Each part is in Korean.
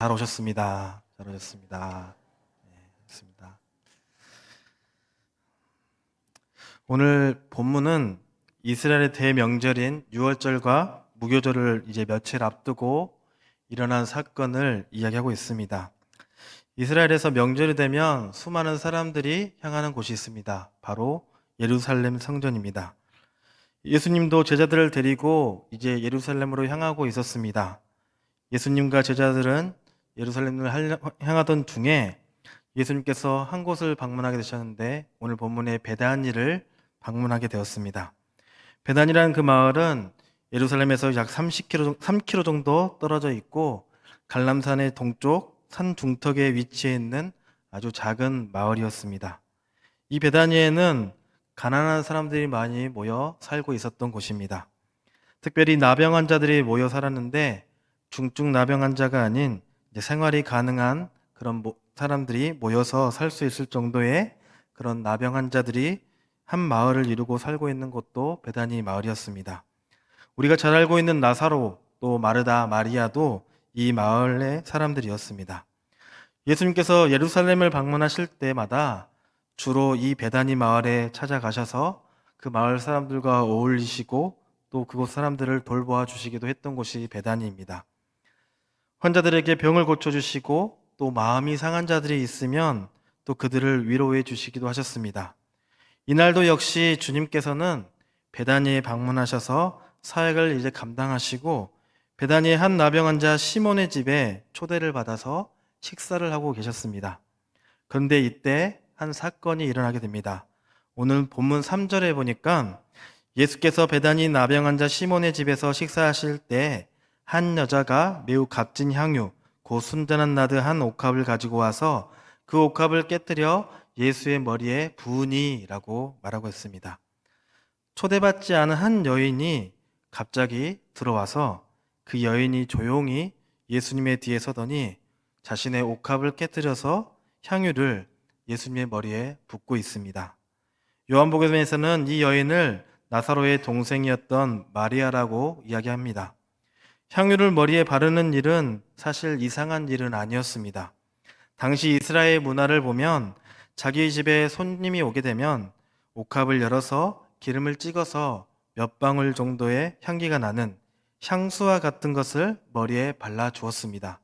잘 오셨습니다. 잘 오셨습니다. 네, 좋습니다. 오늘 본문은 이스라엘의 대명절인 유월절과 무교절을 이제 며칠 앞두고 일어난 사건을 이야기하고 있습니다. 이스라엘에서 명절이 되면 수많은 사람들이 향하는 곳이 있습니다. 바로 예루살렘 성전입니다. 예수님도 제자들을 데리고 이제 예루살렘으로 향하고 있었습니다. 예수님과 제자들은 예루살렘을 향하던 중에 예수님께서 한 곳을 방문하게 되셨는데 오늘 본문의 베다니를 방문하게 되었습니다. 베다니라는 그 마을은 예루살렘에서 약 3km 정도 떨어져 있고 갈람산의 동쪽 산 중턱에 위치해 있는 아주 작은 마을이었습니다. 이 베다니에는 가난한 사람들이 많이 모여 살고 있었던 곳입니다. 특별히 나병 환자들이 모여 살았는데 중증 나병 환자가 아닌 이제 생활이 가능한 그런 사람들이 모여서 살 수 있을 정도의 그런 나병 환자들이 한 마을을 이루고 살고 있는 곳도 베다니 마을이었습니다. 우리가 잘 알고 있는 나사로 또 마르다, 마리아도 이 마을의 사람들이었습니다. 예수님께서 예루살렘을 방문하실 때마다 주로 이 베다니 마을에 찾아가셔서 그 마을 사람들과 어울리시고 또 그곳 사람들을 돌보아 주시기도 했던 곳이 베다니입니다. 환자들에게 병을 고쳐주시고 또 마음이 상한 자들이 있으면 또 그들을 위로해 주시기도 하셨습니다. 이날도 역시 주님께서는 베다니에 방문하셔서 사역을 이제 감당하시고 베다니의 한 나병 환자 시몬의 집에 초대를 받아서 식사를 하고 계셨습니다. 그런데 이때 한 사건이 일어나게 됩니다. 오늘 본문 3절에 보니까 예수께서 베다니 나병 환자 시몬의 집에서 식사하실 때 한 여자가 매우 값진 향유, 곧 순전한 나드 한 옥합을 가지고 와서 그 옥합을 깨뜨려 예수의 머리에 부으니라고 말하고 있습니다. 초대받지 않은 한 여인이 갑자기 들어와서 그 여인이 조용히 예수님의 뒤에 서더니 자신의 옥합을 깨뜨려서 향유를 예수님의 머리에 붓고 있습니다. 요한복음에서는 이 여인을 나사로의 동생이었던 마리아라고 이야기합니다. 향유를 머리에 바르는 일은 사실 이상한 일은 아니었습니다. 당시 이스라엘 문화를 보면 자기 집에 손님이 오게 되면 옥합을 열어서 기름을 찍어서 몇 방울 정도의 향기가 나는 향수와 같은 것을 머리에 발라 주었습니다.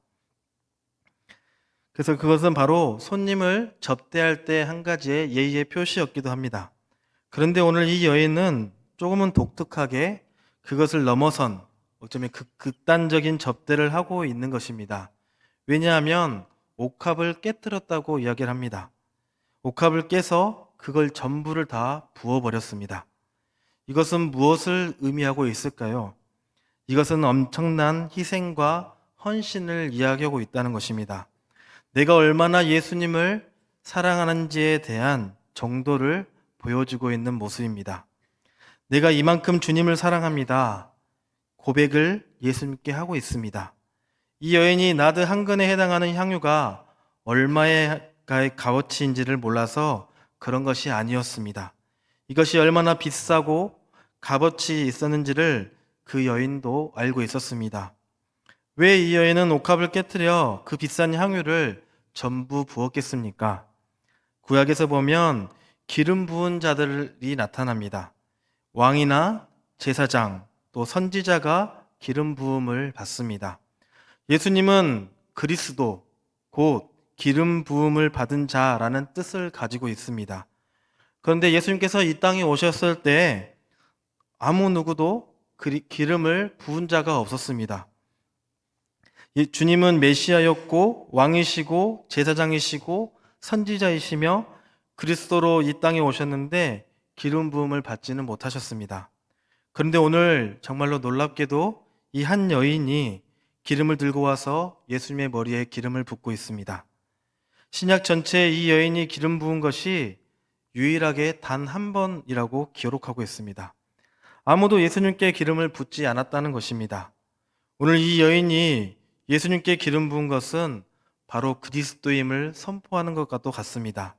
그래서 그것은 바로 손님을 접대할 때 한 가지의 예의의 표시였기도 합니다. 그런데 오늘 이 여인은 조금은 독특하게 그것을 넘어선 어쩌면 극단적인 접대를 하고 있는 것입니다. 왜냐하면 옥합을 깨뜨렸다고 이야기를 합니다. 옥합을 깨서 그걸 전부를 다 부어버렸습니다. 이것은 무엇을 의미하고 있을까요? 이것은 엄청난 희생과 헌신을 이야기하고 있다는 것입니다. 내가 얼마나 예수님을 사랑하는지에 대한 정도를 보여주고 있는 모습입니다. 내가 이만큼 주님을 사랑합니다. 고백을 예수님께 하고 있습니다. 이 여인이 나드 한 근에 해당하는 향유가 얼마의 값어치인지를 몰라서 그런 것이 아니었습니다. 이것이 얼마나 비싸고 값어치 있었는지를 그 여인도 알고 있었습니다. 왜 이 여인은 옥합을 깨뜨려 그 비싼 향유를 전부 부었겠습니까? 구약에서 보면 기름 부은 자들이 나타납니다. 왕이나 제사장 또 선지자가 기름 부음을 받습니다. 예수님은 그리스도 곧 기름 부음을 받은 자라는 뜻을 가지고 있습니다. 그런데 예수님께서 이 땅에 오셨을 때 아무 누구도 기름을 부은 자가 없었습니다. 주님은 메시아였고 왕이시고 제사장이시고 선지자이시며 그리스도로 이 땅에 오셨는데 기름 부음을 받지는 못하셨습니다. 그런데 오늘 정말로 놀랍게도 이 한 여인이 기름을 들고 와서 예수님의 머리에 기름을 붓고 있습니다. 신약 전체에 이 여인이 기름 부은 것이 유일하게 단 한 번이라고 기록하고 있습니다. 아무도 예수님께 기름을 붓지 않았다는 것입니다. 오늘 이 여인이 예수님께 기름 부은 것은 바로 그리스도임을 선포하는 것과도 같습니다.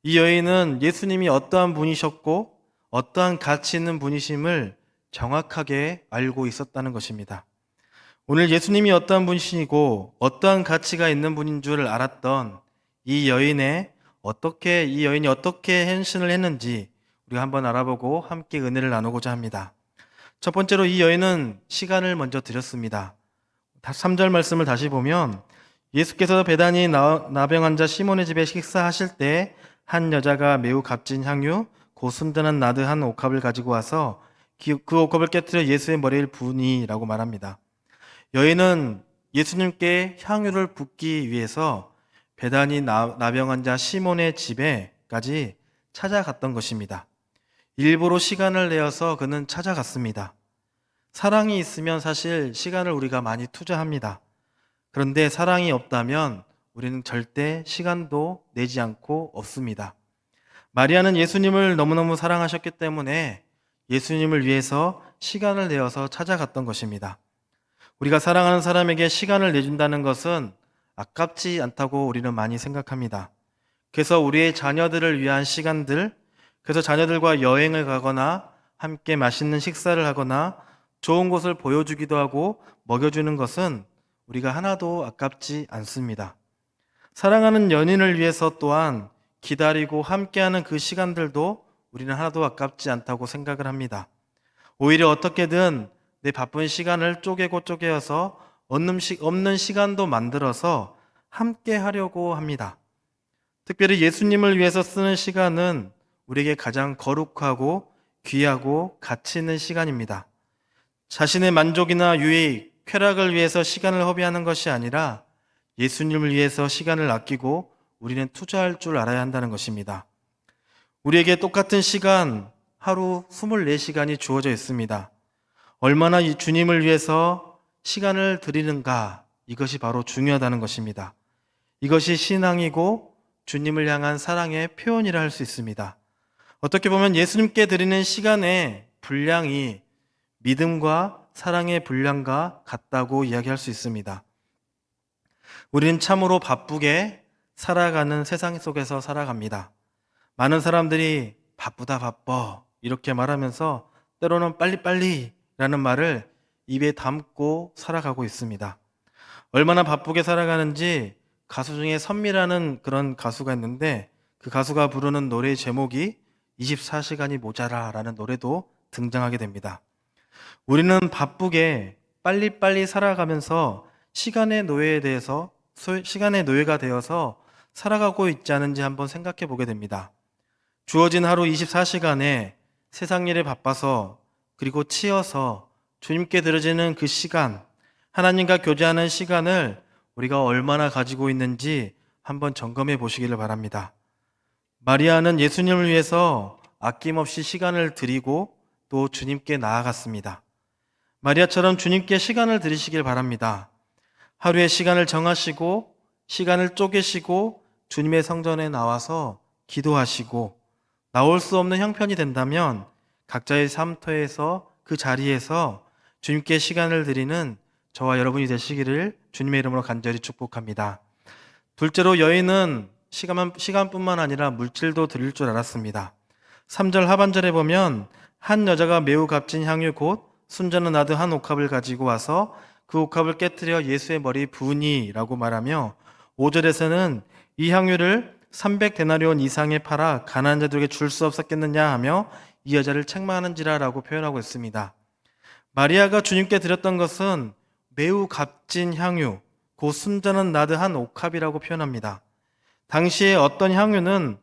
이 여인은 예수님이 어떠한 분이셨고 어떠한 가치 있는 분이심을 정확하게 알고 있었다는 것입니다. 오늘 예수님이 어떠한 분이시고 어떠한 가치가 있는 분인 줄 알았던 이 여인이 어떻게 헌신을 했는지 우리가 한번 알아보고 함께 은혜를 나누고자 합니다. 첫 번째로 이 여인은 시간을 먼저 드렸습니다. 3절 말씀을 다시 보면 예수께서 베다니 나병 환자 시몬의 집에 식사하실 때 한 여자가 매우 값진 향유 곧 순전한 나드 한 옥합을 가지고 와서 그 옥합을 깨뜨려 예수의 머리를 부으니라고 말합니다. 여인은 예수님께 향유를 붓기 위해서 베다니 나병 환자 시몬의 집에까지 찾아갔던 것입니다. 일부러 시간을 내어서 그는 찾아갔습니다. 사랑이 있으면 사실 시간을 우리가 많이 투자합니다. 그런데 사랑이 없다면 우리는 절대 시간도 내지 않고 없습니다. 마리아는 예수님을 너무너무 사랑하셨기 때문에 예수님을 위해서 시간을 내어서 찾아갔던 것입니다. 우리가 사랑하는 사람에게 시간을 내준다는 것은 아깝지 않다고 우리는 많이 생각합니다. 그래서 우리의 자녀들을 위한 시간들, 그래서 자녀들과 여행을 가거나 함께 맛있는 식사를 하거나 좋은 곳을 보여주기도 하고 먹여주는 것은 우리가 하나도 아깝지 않습니다. 사랑하는 연인을 위해서 또한 기다리고 함께하는 그 시간들도 우리는 하나도 아깝지 않다고 생각을 합니다. 오히려 어떻게든 내 바쁜 시간을 쪼개서 없는 시간도 만들어서 함께 하려고 합니다. 특별히 예수님을 위해서 쓰는 시간은 우리에게 가장 거룩하고 귀하고 가치 있는 시간입니다. 자신의 만족이나 유익, 쾌락을 위해서 시간을 허비하는 것이 아니라 예수님을 위해서 시간을 아끼고 우리는 투자할 줄 알아야 한다는 것입니다. 우리에게 똑같은 시간, 하루 24시간이 주어져 있습니다. 얼마나 이 주님을 위해서 시간을 드리는가, 이것이 바로 중요하다는 것입니다. 이것이 신앙이고 주님을 향한 사랑의 표현이라 할 수 있습니다. 어떻게 보면 예수님께 드리는 시간의 분량이 믿음과 사랑의 분량과 같다고 이야기할 수 있습니다. 우리는 참으로 바쁘게 살아가는 세상 속에서 살아갑니다. 많은 사람들이 바쁘다 바빠 이렇게 말하면서 때로는 빨리빨리 라는 말을 입에 담고 살아가고 있습니다. 얼마나 바쁘게 살아가는지 가수 중에 선미라는 그런 가수가 있는데 그 가수가 부르는 노래 제목이 24시간이 모자라 라는 노래도 등장하게 됩니다. 우리는 바쁘게 빨리빨리 살아가면서 시간의 노예가 되어서 살아가고 있지 않은지 한번 생각해 보게 됩니다. 주어진 하루 24시간에 세상 일에 바빠서 그리고 치여서 주님께 드려지는 그 시간, 하나님과 교제하는 시간을 우리가 얼마나 가지고 있는지 한번 점검해 보시기를 바랍니다. 마리아는 예수님을 위해서 아낌없이 시간을 드리고 또 주님께 나아갔습니다. 마리아처럼 주님께 시간을 드리시길 바랍니다. 하루에 시간을 정하시고 시간을 쪼개시고 주님의 성전에 나와서 기도하시고 나올 수 없는 형편이 된다면 각자의 삶터에서 그 자리에서 주님께 시간을 드리는 저와 여러분이 되시기를 주님의 이름으로 간절히 축복합니다. 둘째로 여인은 시간뿐만 아니라 물질도 드릴 줄 알았습니다. 3절 하반절에 보면 한 여자가 매우 값진 향유 곧 순전한 나드 한 옥합을 가지고 와서 그 옥합을 깨뜨려 예수의 머리 부으니라고 말하며 5절에서는 이 향유를 300데나리온 이상에 팔아 가난한 자들에게 줄 수 없었겠느냐 하며 이 여자를 책망하는지라라고 표현하고 있습니다. 마리아가 주님께 드렸던 것은 매우 값진 향유, 곧 순전한 나드 한 옥합이라고 표현합니다. 당시에 어떤 향유는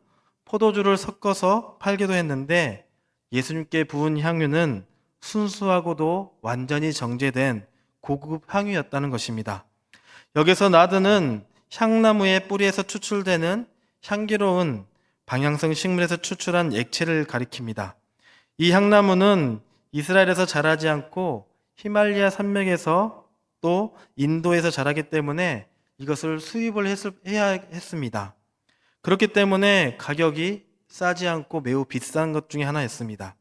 포도주를 섞어서 팔기도 했는데 예수님께 부은 향유는 순수하고도 완전히 정제된 고급 향유였다는 것입니다. 여기서 나드는 향나무의 뿌리에서 추출되는 향기로운 방향성 식물에서 추출한 액체를 가리킵니다. 이 향나무는 이스라엘에서 자라지 않고 히말리아 산맥에서 또 인도에서 자라기 때문에 이것을 수입을 해야 했습니다. 그렇기 때문에 가격이 싸지 않고 매우 비싼 것 중에 하나였습니다.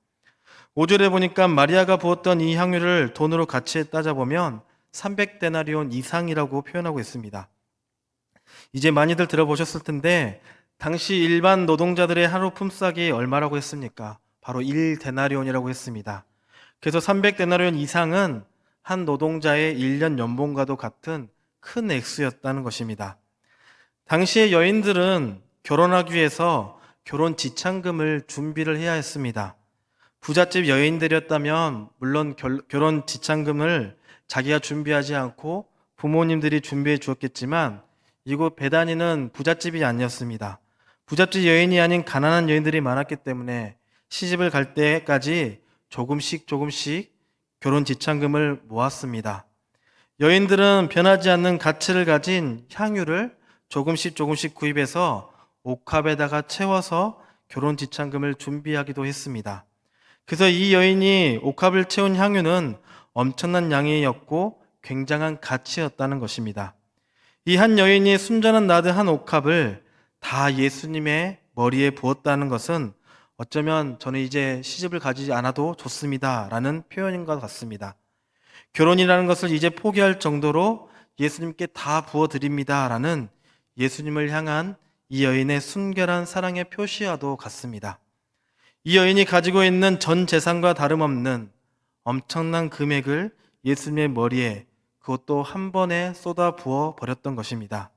5절에 보니까 마리아가 부었던 이 향유를 돈으로 가치에 따져보면 300데나리온 이상이라고 표현하고 있습니다. 이제 많이들 들어보셨을 텐데 당시 일반 노동자들의 하루 품삯이 얼마라고 했습니까? 바로 1데나리온이라고 했습니다. 그래서 300데나리온 이상은 한 노동자의 1년 연봉과도 같은 큰 액수였다는 것입니다. 당시의 여인들은 결혼하기 위해서 결혼 지참금을 준비를 해야 했습니다. 부잣집 여인들이었다면 물론 결혼 지참금을 자기가 준비하지 않고 부모님들이 준비해 주었겠지만 이곳 베다니는 부잣집이 아니었습니다. 부잣집 여인이 아닌 가난한 여인들이 많았기 때문에 시집을 갈 때까지 조금씩 결혼 지참금을 모았습니다. 여인들은 변하지 않는 가치를 가진 향유를 조금씩 구입해서 옥합에다가 채워서 결혼 지참금을 준비하기도 했습니다. 그래서 이 여인이 옥합을 채운 향유는 엄청난 양이었고 굉장한 가치였다는 것입니다. 이 한 여인이 순전한 나드 한 옥합을 다 예수님의 머리에 부었다는 것은 어쩌면 저는 이제 시집을 가지지 않아도 좋습니다 라는 표현인 것 같습니다. 결혼이라는 것을 이제 포기할 정도로 예수님께 다 부어드립니다 라는 예수님을 향한 이 여인의 순결한 사랑의 표시와도 같습니다. 이 여인이 가지고 있는 전 재산과 다름없는 엄청난 금액을 예수님의 머리에 그것도 한 번에 쏟아 부어 버렸던 것입니다.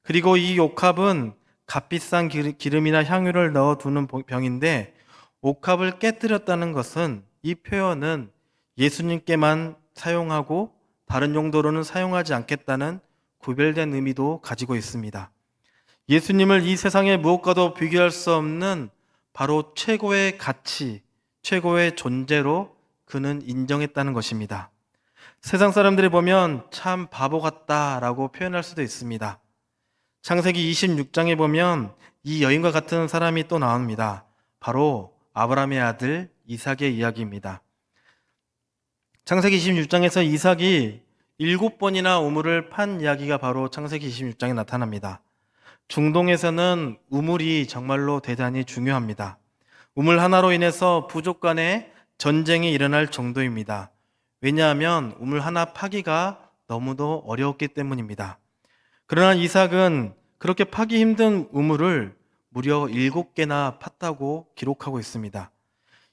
그리고 이 옥합은 값비싼 기름이나 향유를 넣어두는 병인데 옥합을 깨뜨렸다는 것은 이 표현은 예수님께만 사용하고 다른 용도로는 사용하지 않겠다는 구별된 의미도 가지고 있습니다. 예수님을 이 세상의 무엇과도 비교할 수 없는 바로 최고의 가치, 최고의 존재로 그는 인정했다는 것입니다. 세상 사람들이 보면 참 바보 같다라고 표현할 수도 있습니다. 창세기 26장에 보면 이 여인과 같은 사람이 또 나옵니다. 바로 아브라함의 아들 이삭의 이야기입니다. 창세기 26장에서 이삭이 7번이나 우물을 판 이야기가 바로 창세기 26장에 나타납니다. 중동에서는 우물이 정말로 대단히 중요합니다. 우물 하나로 인해서 부족 간의 전쟁이 일어날 정도입니다. 왜냐하면 우물 하나 파기가 너무도 어려웠기 때문입니다. 그러나 이삭은 그렇게 파기 힘든 우물을 무려 7개나 팠다고 기록하고 있습니다.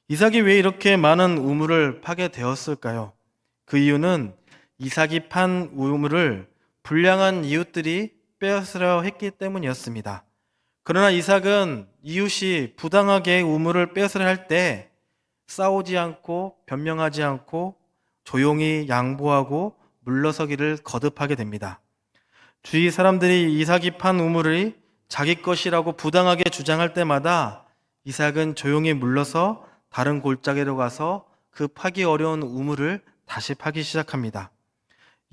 이삭이 왜 이렇게 많은 우물을 파게 되었을까요? 그 이유는 이삭이 판 우물을 불량한 이웃들이 빼앗으려 했기 때문이었습니다. 그러나 이삭은 이웃이 부당하게 우물을 빼앗으려 할 때 싸우지 않고 변명하지 않고 조용히 양보하고 물러서기를 거듭하게 됩니다. 주위 사람들이 이삭이 판 우물이 자기 것이라고 부당하게 주장할 때마다 이삭은 조용히 물러서 다른 골짜기로 가서 그 파기 어려운 우물을 다시 파기 시작합니다.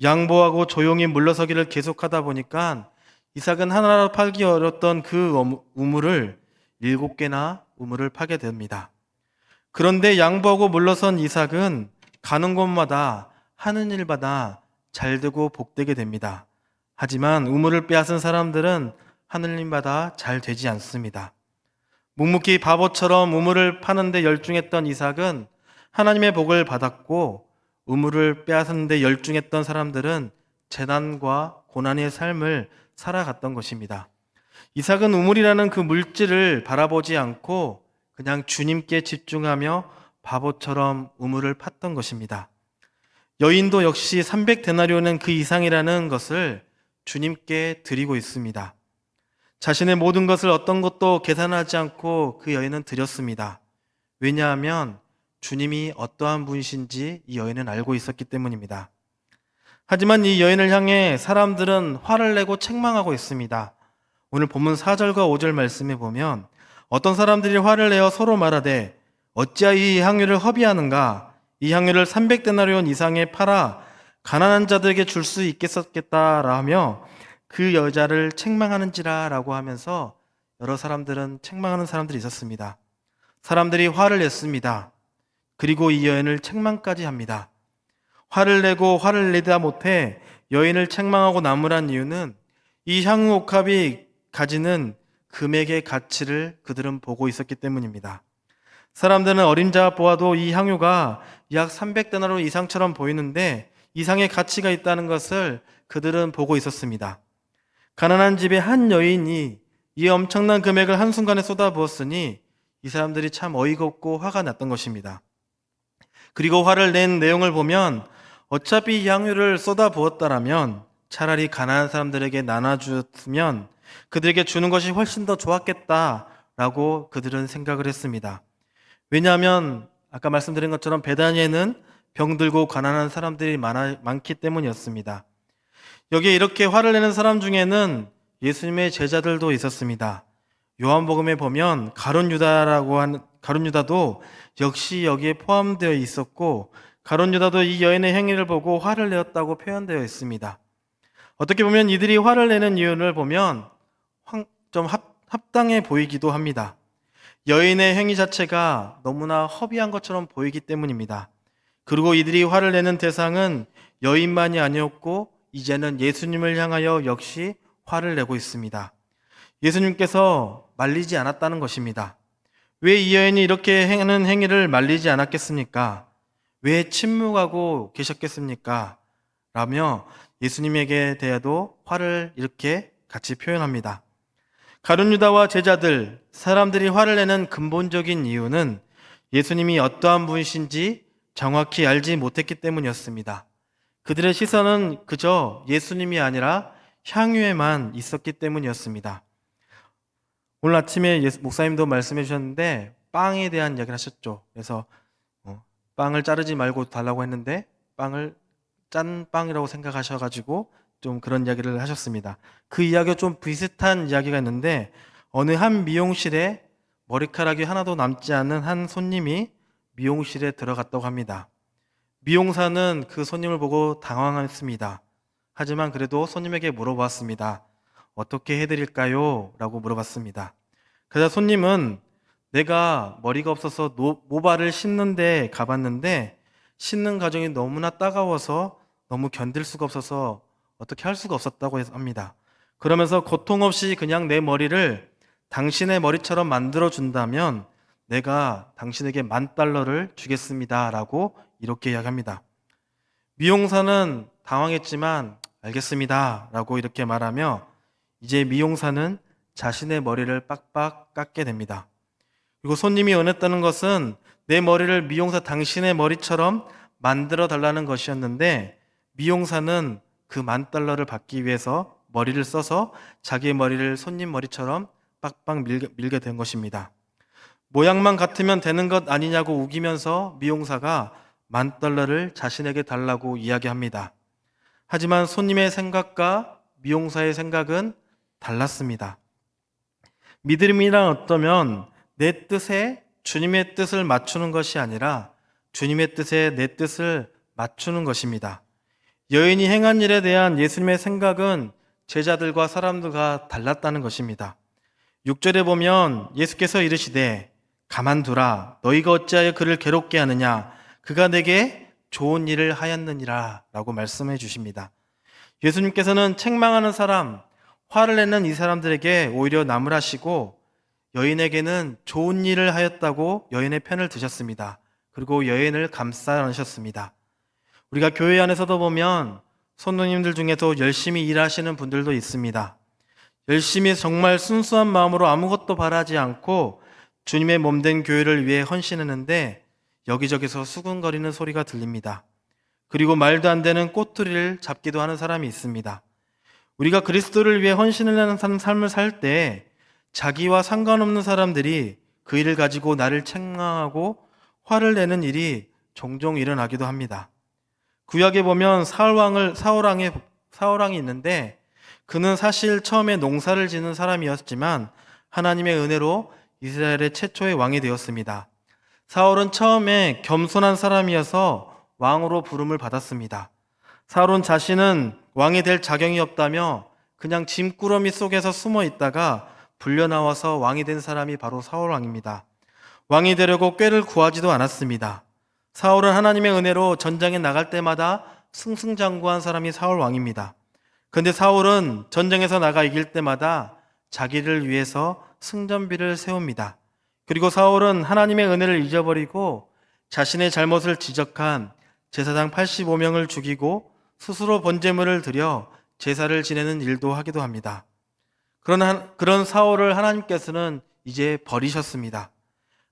양보하고 조용히 물러서기를 계속하다 보니까 이삭은 하나로 파기 어렵던 그 우물을 7개나 우물을 파게 됩니다. 그런데 양보하고 물러선 이삭은 가는 곳마다 하는 일마다 잘되고 복되게 됩니다. 하지만 우물을 빼앗은 사람들은 하늘님마다 잘 되지 않습니다. 묵묵히 바보처럼 우물을 파는데 열중했던 이삭은 하나님의 복을 받았고 우물을 빼앗는데 열중했던 사람들은 재난과 고난의 삶을 살아갔던 것입니다. 이삭은 우물이라는 그 물질을 바라보지 않고 그냥 주님께 집중하며 바보처럼 우물을 팠던 것입니다. 여인도 역시 300데나리온은 그 이상이라는 것을 주님께 드리고 있습니다. 자신의 모든 것을 어떤 것도 계산하지 않고 그 여인은 드렸습니다. 왜냐하면 주님이 어떠한 분이신지 이 여인은 알고 있었기 때문입니다. 하지만 이 여인을 향해 사람들은 화를 내고 책망하고 있습니다. 오늘 본문 4절과 5절 말씀에 보면 어떤 사람들이 화를 내어 서로 말하되 어찌하여 이 향유를 허비하는가? 이 향유를 300데나리온 이상에 팔아 가난한 자들에게 줄 수 있겠었겠다라 하며 그 여자를 책망하는지라 라고 하면서 여러 사람들은 책망하는 사람들이 있었습니다. 사람들이 화를 냈습니다. 그리고 이 여인을 책망까지 합니다. 화를 내고 화를 내다 못해 여인을 책망하고 나무란 이유는 이 향유 옥합이 가지는 금액의 가치를 그들은 보고 있었기 때문입니다. 사람들은 어림잡아 보아도 이 향유가 약 300데나리온 이상처럼 보이는데 이상의 가치가 있다는 것을 그들은 보고 있었습니다. 가난한 집의 한 여인이 이 엄청난 금액을 한순간에 쏟아부었으니 이 사람들이 참 어이가 없고 화가 났던 것입니다. 그리고 화를 낸 내용을 보면 어차피 이 향유를 쏟아 부었다라면 차라리 가난한 사람들에게 나눠주었으면 그들에게 주는 것이 훨씬 더 좋았겠다라고 그들은 생각을 했습니다. 왜냐하면 아까 말씀드린 것처럼 베다니에는 병들고 가난한 사람들이 많기 때문이었습니다. 여기에 이렇게 화를 내는 사람 중에는 예수님의 제자들도 있었습니다. 요한복음에 보면 가룟 유다도 역시 여기에 포함되어 있었고, 가룟 유다도 이 여인의 행위를 보고 화를 내었다고 표현되어 있습니다. 어떻게 보면 이들이 화를 내는 이유를 보면 좀 합당해 보이기도 합니다. 여인의 행위 자체가 너무나 허비한 것처럼 보이기 때문입니다. 그리고 이들이 화를 내는 대상은 여인만이 아니었고 이제는 예수님을 향하여 역시 화를 내고 있습니다. 예수님께서 말리지 않았다는 것입니다. 왜 이 여인이 이렇게 하는 행위를 말리지 않았겠습니까? 왜 침묵하고 계셨겠습니까? 라며 예수님에게 대해도 화를 이렇게 같이 표현합니다. 가룟 유다와 제자들, 사람들이 화를 내는 근본적인 이유는 예수님이 어떠한 분이신지 정확히 알지 못했기 때문이었습니다. 그들의 시선은 그저 예수님이 아니라 향유에만 있었기 때문이었습니다. 오늘 아침에 목사님도 말씀해 주셨는데 빵에 대한 이야기를 하셨죠. 그래서 빵을 자르지 말고 달라고 했는데 빵을 짠 빵이라고 생각하셔가지고 좀 그런 이야기를 하셨습니다. 그 이야기가 좀 비슷한 이야기가 있는데 어느 한 미용실에 머리카락이 하나도 남지 않은 한 손님이 미용실에 들어갔다고 합니다. 미용사는 그 손님을 보고 당황했습니다. 하지만 그래도 손님에게 물어봤습니다. 어떻게 해드릴까요? 라고 물어봤습니다. 그래서 손님은 내가 머리가 없어서 모발을 씻는데 가봤는데 씻는 과정이 너무나 따가워서 너무 견딜 수가 없어서 어떻게 할 수가 없었다고 합니다. 그러면서 고통 없이 그냥 내 머리를 당신의 머리처럼 만들어 준다면 내가 당신에게 $10,000를 주겠습니다. 라고 이렇게 이야기합니다. 미용사는 당황했지만 알겠습니다. 라고 이렇게 말하며 이제 미용사는 자신의 머리를 빡빡 깎게 됩니다. 그리고 손님이 원했다는 것은 내 머리를 미용사 당신의 머리처럼 만들어 달라는 것이었는데 미용사는 그 $10,000를 받기 위해서 머리를 써서 자기의 머리를 손님 머리처럼 빡빡 밀게 된 것입니다. 모양만 같으면 되는 것 아니냐고 우기면서 미용사가 $10,000를 자신에게 달라고 이야기합니다. 하지만 손님의 생각과 미용사의 생각은 달랐습니다. 믿음이란 어떠면 내 뜻에 주님의 뜻을 맞추는 것이 아니라 주님의 뜻에 내 뜻을 맞추는 것입니다. 여인이 행한 일에 대한 예수님의 생각은 제자들과 사람들과 달랐다는 것입니다. 6절에 보면 예수께서 이르시되 가만두라 너희가 어찌하여 그를 괴롭게 하느냐 그가 내게 좋은 일을 하였느니라 라고 말씀해 주십니다. 예수님께서는 책망하는 사람, 화를 내는 이 사람들에게 오히려 나무라시고 여인에게는 좋은 일을 하였다고 여인의 편을 드셨습니다. 그리고 여인을 감싸 안으셨습니다. 우리가 교회 안에서도 보면 성도님들 중에도 열심히 일하시는 분들도 있습니다. 열심히 정말 순수한 마음으로 아무것도 바라지 않고 주님의 몸된 교회를 위해 헌신했는데 여기저기서 수군거리는 소리가 들립니다. 그리고 말도 안 되는 꼬투리를 잡기도 하는 사람이 있습니다. 우리가 그리스도를 위해 헌신을 하는 삶을 살 때 자기와 상관없는 사람들이 그 일을 가지고 나를 책망하고 화를 내는 일이 종종 일어나기도 합니다. 구약에 보면 사울왕이 있는데 그는 사실 처음에 농사를 짓는 사람이었지만 하나님의 은혜로 이스라엘의 최초의 왕이 되었습니다. 사울은 처음에 겸손한 사람이어서 왕으로 부름을 받았습니다. 사울은 자신은 왕이 될 자격이 없다며 그냥 짐꾸러미 속에서 숨어 있다가 불려나와서 왕이 된 사람이 바로 사울 왕입니다. 왕이 되려고 꾀를 구하지도 않았습니다. 사울은 하나님의 은혜로 전장에 나갈 때마다 승승장구한 사람이 사울 왕입니다. 그런데 사울은 전쟁에서 나가 이길 때마다 자기를 위해서 승전비를 세웁니다. 그리고 사울은 하나님의 은혜를 잊어버리고 자신의 잘못을 지적한 제사장 85명을 죽이고 스스로 번제물을 드려 제사를 지내는 일도 하기도 합니다. 그런 사울을 하나님께서는 이제 버리셨습니다.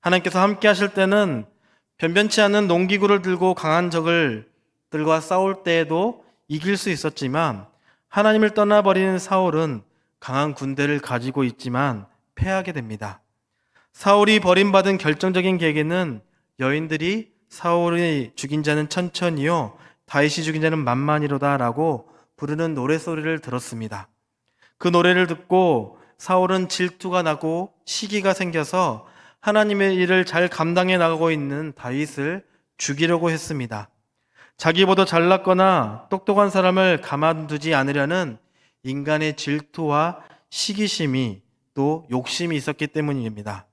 하나님께서 함께 하실 때는 변변치 않은 농기구를 들고 강한 적을 들과 싸울 때에도 이길 수 있었지만 하나님을 떠나버린 사울은 강한 군대를 가지고 있지만 패하게 됩니다. 사울이 버림받은 결정적인 계기는 여인들이 사울이 죽인 자는 천천히요 다윗이 죽인 자는 만만이로다 라고 부르는 노래소리를 들었습니다. 그 노래를 듣고 사울은 질투가 나고 시기가 생겨서 하나님의 일을 잘 감당해 나가고 있는 다윗을 죽이려고 했습니다. 자기보다 잘났거나 똑똑한 사람을 가만두지 않으려는 인간의 질투와 시기심이 또 욕심이 있었기 때문입니다.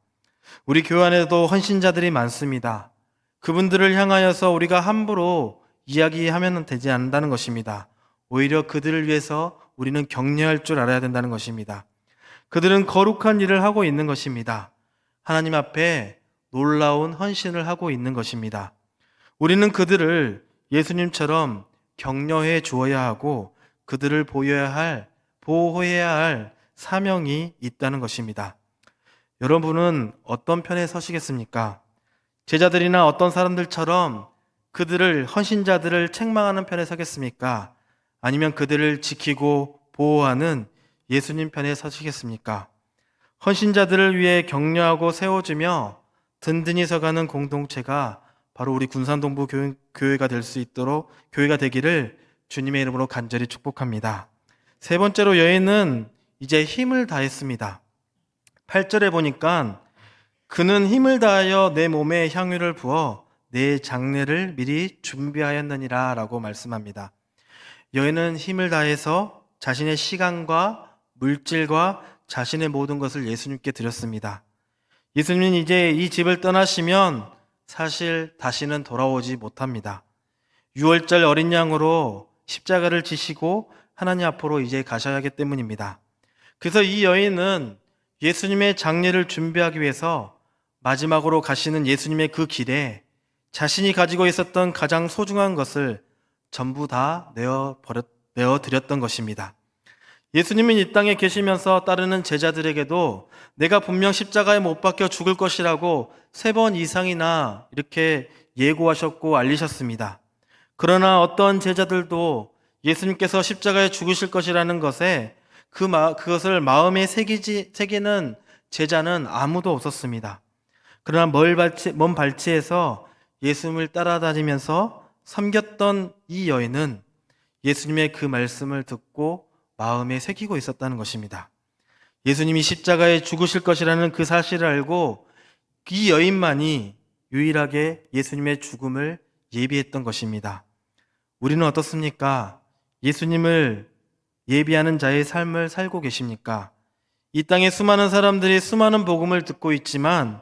우리 교회 안에도 헌신자들이 많습니다. 그분들을 향하여서 우리가 함부로 이야기하면 되지 않는다는 것입니다. 오히려 그들을 위해서 우리는 격려할 줄 알아야 된다는 것입니다. 그들은 거룩한 일을 하고 있는 것입니다. 하나님 앞에 놀라운 헌신을 하고 있는 것입니다. 우리는 그들을 예수님처럼 격려해 주어야 하고 그들을 보호해야 할 사명이 있다는 것입니다. 여러분은 어떤 편에 서시겠습니까? 제자들이나 어떤 사람들처럼 그들을 헌신자들을 책망하는 편에 서겠습니까? 아니면 그들을 지키고 보호하는 예수님 편에 서시겠습니까? 헌신자들을 위해 격려하고 세워주며 든든히 서가는 공동체가 바로 우리 군산동부 교회가 될 수 있도록 교회가 되기를 주님의 이름으로 간절히 축복합니다. 세 번째로 여인은 이제 힘을 다했습니다. 8절에 보니까 그는 힘을 다하여 내 몸에 향유를 부어 내 장례를 미리 준비하였느니라 라고 말씀합니다. 여인은 힘을 다해서 자신의 시간과 물질과 자신의 모든 것을 예수님께 드렸습니다. 예수님은 이제 이 집을 떠나시면 사실 다시는 돌아오지 못합니다. 6월절 어린 양으로 십자가를 지시고 하나님 앞으로 이제 가셔야 하기 때문입니다. 그래서 이 여인은 예수님의 장례를 준비하기 위해서 마지막으로 가시는 예수님의 그 길에 자신이 가지고 있었던 가장 소중한 것을 전부 다 내어드렸던 것입니다. 예수님은 이 땅에 계시면서 따르는 제자들에게도 내가 분명 십자가에 못 박혀 죽을 것이라고 3번 이상이나 이렇게 예고하셨고 알리셨습니다. 그러나 어떤 제자들도 예수님께서 십자가에 죽으실 것이라는 것에 그것을 마음에 새기는 제자는 아무도 없었습니다. 그러나 먼 발치에서 예수님을 따라다니면서 섬겼던 이 여인은 예수님의 그 말씀을 듣고 마음에 새기고 있었다는 것입니다. 예수님이 십자가에 죽으실 것이라는 그 사실을 알고 이 여인만이 유일하게 예수님의 죽음을 예비했던 것입니다. 우리는 어떻습니까? 예수님을 예비하는 자의 삶을 살고 계십니까? 이 땅에 수많은 사람들이 수많은 복음을 듣고 있지만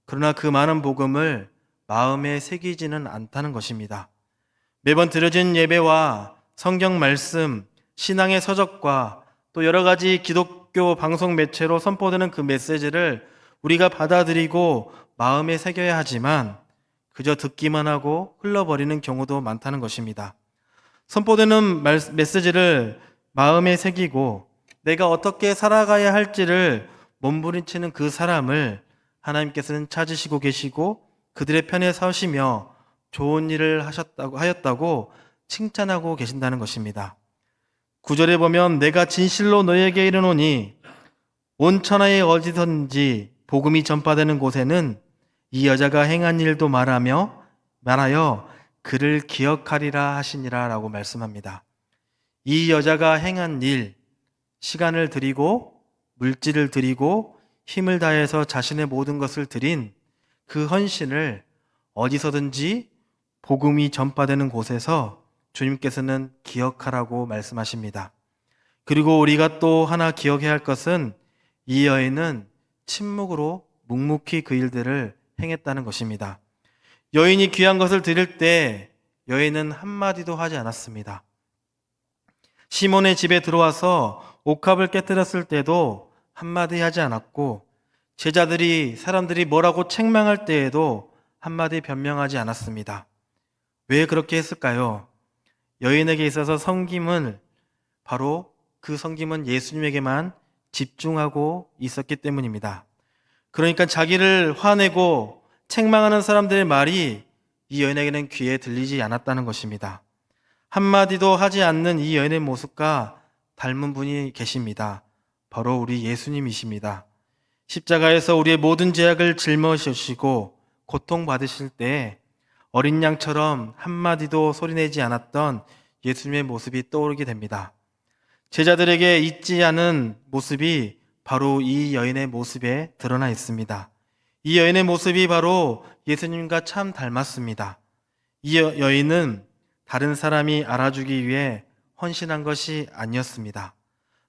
그러나 그 많은 복음을 마음에 새기지는 않다는 것입니다. 매번 드려진 예배와 성경 말씀, 신앙의 서적과 또 여러 가지 기독교 방송 매체로 선포되는 그 메시지를 우리가 받아들이고 마음에 새겨야 하지만 그저 듣기만 하고 흘러버리는 경우도 많다는 것입니다. 선포되는 메시지를 마음에 새기고 내가 어떻게 살아가야 할지를 몸부림치는 그 사람을 하나님께서는 찾으시고 계시고 그들의 편에 서시며 좋은 일을 하였다고 칭찬하고 계신다는 것입니다. 9절에 보면 내가 진실로 너에게 이르노니 온 천하에 어디든지 복음이 전파되는 곳에는 이 여자가 행한 일도 말하여 그를 기억하리라 하시니라 라고 말씀합니다. 이 여자가 행한 일, 시간을 드리고 물질을 드리고 힘을 다해서 자신의 모든 것을 드린 그 헌신을 어디서든지 복음이 전파되는 곳에서 주님께서는 기억하라고 말씀하십니다. 그리고 우리가 또 하나 기억해야 할 것은 이 여인은 침묵으로 묵묵히 그 일들을 행했다는 것입니다. 여인이 귀한 것을 드릴 때 여인은 한마디도 하지 않았습니다. 시몬의 집에 들어와서 옥합을 깨뜨렸을 때도 한마디 하지 않았고 사람들이 뭐라고 책망할 때에도 한마디 변명하지 않았습니다. 왜 그렇게 했을까요? 여인에게 있어서 바로 그 섬김은 예수님에게만 집중하고 있었기 때문입니다. 그러니까 자기를 화내고 책망하는 사람들의 말이 이 여인에게는 귀에 들리지 않았다는 것입니다. 한마디도 하지 않는 이 여인의 모습과 닮은 분이 계십니다. 바로 우리 예수님이십니다. 십자가에서 우리의 모든 죄악을 짊어지시고 고통받으실 때 어린 양처럼 한마디도 소리내지 않았던 예수님의 모습이 떠오르게 됩니다. 제자들에게 잊지 않은 모습이 바로 이 여인의 모습에 드러나 있습니다. 이 여인의 모습이 바로 예수님과 참 닮았습니다. 이 여인은 다른 사람이 알아주기 위해 헌신한 것이 아니었습니다.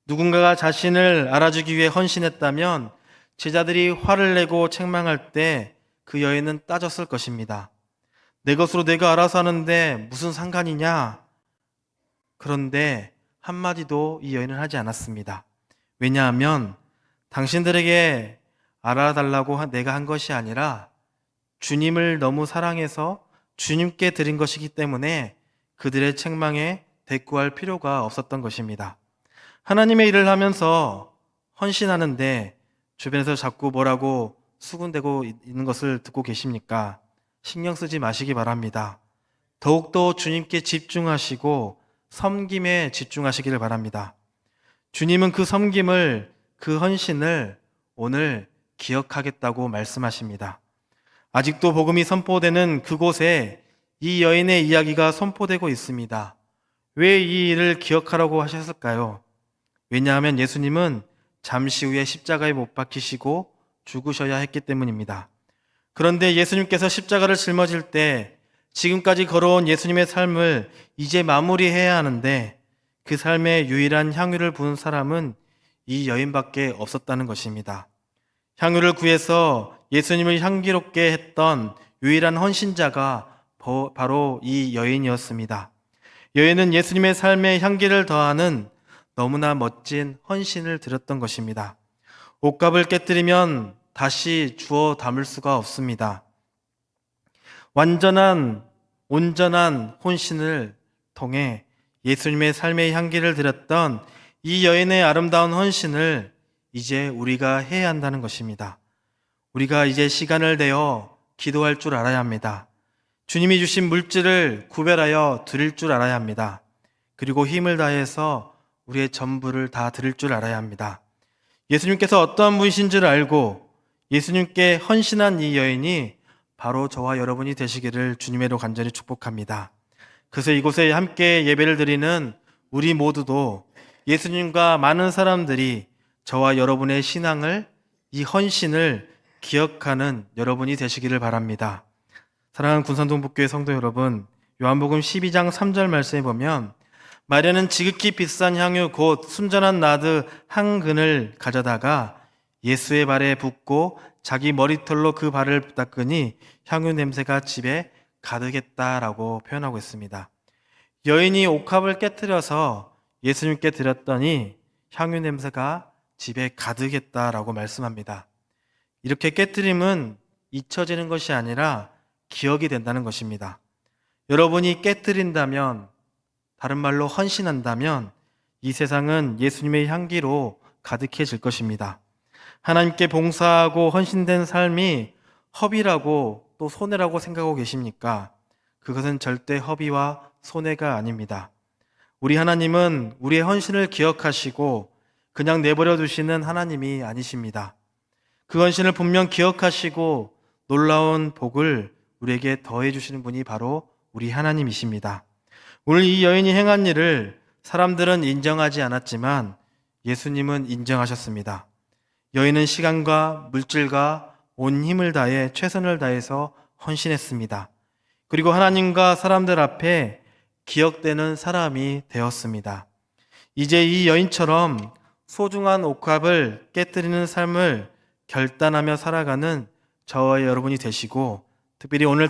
누군가가 자신을 알아주기 위해 헌신했다면 제자들이 화를 내고 책망할 때 그 여인은 따졌을 것입니다. 내 것으로 내가 알아서 하는데 무슨 상관이냐? 그런데 한마디도 이 여인은 하지 않았습니다. 왜냐하면 당신들에게 알아달라고 내가 한 것이 아니라 주님을 너무 사랑해서 주님께 드린 것이기 때문에 그들의 책망에 대꾸할 필요가 없었던 것입니다. 하나님의 일을 하면서 헌신하는데 주변에서 자꾸 뭐라고 수군대고 있는 것을 듣고 계십니까? 신경 쓰지 마시기 바랍니다. 더욱더 주님께 집중하시고 섬김에 집중하시기를 바랍니다. 주님은 그 섬김을, 그 헌신을 오늘 기억하겠다고 말씀하십니다. 아직도 복음이 선포되는 그곳에 이 여인의 이야기가 선포되고 있습니다. 왜 이 일을 기억하라고 하셨을까요? 왜냐하면 예수님은 잠시 후에 십자가에 못 박히시고 죽으셔야 했기 때문입니다. 그런데 예수님께서 십자가를 짊어질 때 지금까지 걸어온 예수님의 삶을 이제 마무리해야 하는데 그 삶의 유일한 향유를 부은 사람은 이 여인밖에 없었다는 것입니다. 향유를 구해서 예수님을 향기롭게 했던 유일한 헌신자가 바로 이 여인이었습니다. 여인은 예수님의 삶에 향기를 더하는 너무나 멋진 헌신을 드렸던 것입니다. 옷값을 깨뜨리면 다시 주워 담을 수가 없습니다. 온전한 헌신을 통해 예수님의 삶의 향기를 드렸던 이 여인의 아름다운 헌신을 이제 우리가 해야 한다는 것입니다. 우리가 이제 시간을 내어 기도할 줄 알아야 합니다. 주님이 주신 물질을 구별하여 드릴 줄 알아야 합니다. 그리고 힘을 다해서 우리의 전부를 다 드릴 줄 알아야 합니다. 예수님께서 어떠한 분이신 줄 알고 예수님께 헌신한 이 여인이 바로 저와 여러분이 되시기를 주님의로 간절히 축복합니다. 그래서 이곳에 함께 예배를 드리는 우리 모두도 예수님과 많은 사람들이 저와 여러분의 신앙을, 이 헌신을 기억하는 여러분이 되시기를 바랍니다. 사랑하는 군산동북교회 성도 여러분, 요한복음 12장 3절 말씀에 보면 마리아는 지극히 비싼 향유 곧 순전한 나드 한 근을 가져다가 예수의 발에 붓고 자기 머리털로 그 발을 닦으니 향유 냄새가 집에 가득했다라고 표현하고 있습니다. 여인이 옥합을 깨뜨려서 예수님께 드렸더니 향유 냄새가 집에 가득했다라고 말씀합니다. 이렇게 깨뜨림은 잊혀지는 것이 아니라 기억이 된다는 것입니다. 여러분이 깨뜨린다면, 다른 말로 헌신한다면 이 세상은 예수님의 향기로 가득해질 것입니다. 하나님께 봉사하고 헌신된 삶이 허비라고 또 손해라고 생각하고 계십니까? 그것은 절대 허비와 손해가 아닙니다. 우리 하나님은 우리의 헌신을 기억하시고 그냥 내버려 두시는 하나님이 아니십니다. 그 헌신을 분명 기억하시고 놀라운 복을 우리에게 더해 주시는 분이 바로 우리 하나님이십니다. 오늘 이 여인이 행한 일을 사람들은 인정하지 않았지만 예수님은 인정하셨습니다. 여인은 시간과 물질과 온 힘을 다해 최선을 다해서 헌신했습니다. 그리고 하나님과 사람들 앞에 기억되는 사람이 되었습니다. 이제 이 여인처럼 소중한 옥합을 깨뜨리는 삶을 결단하며 살아가는 저와 여러분이 되시고, 특별히 오늘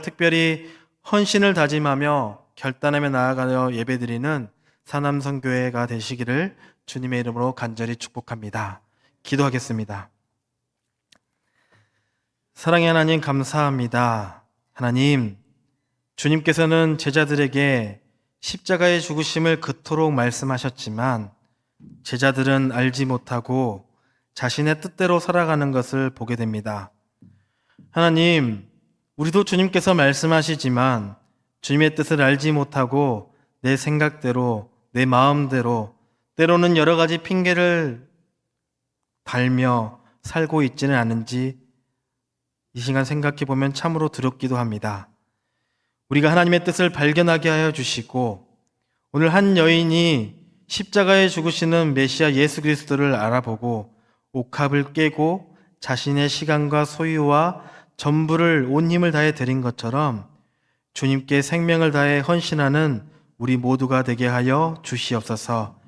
헌신을 다짐하며 결단하며 나아가며 예배드리는 사남성교회가 되시기를 주님의 이름으로 간절히 축복합니다. 기도하겠습니다. 사랑의 하나님, 감사합니다. 하나님, 주님께서는 제자들에게 십자가의 죽으심을 그토록 말씀하셨지만 제자들은 알지 못하고 자신의 뜻대로 살아가는 것을 보게 됩니다. 하나님, 우리도 주님께서 말씀하시지만 주님의 뜻을 알지 못하고 내 생각대로, 내 마음대로, 때로는 여러 가지 핑계를 달며 살고 있지는 않은지 이 시간 생각해 보면 참으로 두렵기도 합니다. 우리가 하나님의 뜻을 발견하게 하여 주시고 오늘 한 여인이 십자가에 죽으시는 메시아 예수 그리스도를 알아보고 옥합을 깨고 자신의 시간과 소유와 전부를 온 힘을 다해 드린 것처럼 주님께 생명을 다해 헌신하는 우리 모두가 되게 하여 주시옵소서.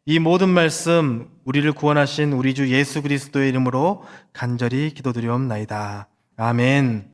이 모든 말씀 우리를 구원하신 우리 주 예수 그리스도의 이름으로 간절히 기도드리옵나이다. 아멘.